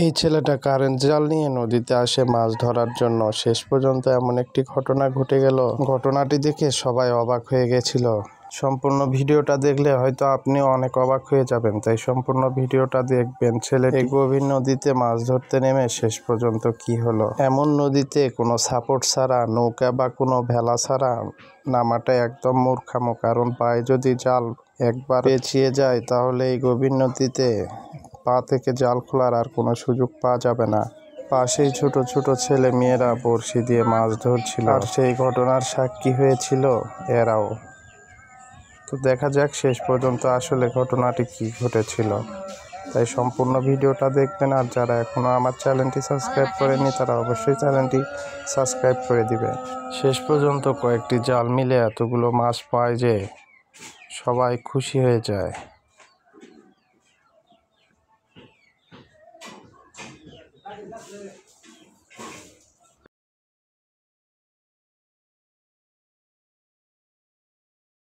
এই ছেলেটা কারেন্ট জাল নিয়ে নদীতে আসে মাছ ধরার জন্য। শেষ পর্যন্ত এমন একটি ঘটনা ঘটে গেল, ঘটনাটি দেখে সবাই অবাক হয়ে গেছিল। সম্পূর্ণ ভিডিওটা দেখলে হয়তো আপনিও অনেক অবাক হয়ে যাবেন, তাই সম্পূর্ণ ভিডিওটা দেখবেন। ছেলেটি গভীর নদীতে মাছ ধরতে নেমে শেষ পর্যন্ত কি হলো। এমন নদীতে কোনো সাপোর্ট ছাড়া, নৌকা বা কোনো ভেলা ছাড়া নামাটা একদম মূর্খামো, কারণ পায়ে যদি জাল একবার পেঁচিয়ে যায় তাহলে এই গভীর নদীতে পা থেকে জাল খোলার আর কোনো সুযোগ পাওয়া যাবে না। পাশেই ছোট ছোট ছেলে মেয়েরা বড়শি দিয়ে মাছ ধরছিল, আর সেই ঘটনার সাক্ষী হয়েছিল এরাও। তো দেখা যাক শেষ পর্যন্ত আসলে ঘটনাটি কি ঘটেছিল। তাই সম্পূর্ণ ভিডিওটা দেখবেন, আর যারা এখনও আমার চ্যানেলটি সাবস্ক্রাইব করেনি তারা অবশ্যই চ্যানেলটি সাবস্ক্রাইব করে দিবেন। শেষ পর্যন্ত কয়েকটি জাল মিলে এতগুলো মাছ পায় যে সবাই খুশি হয়ে যায়।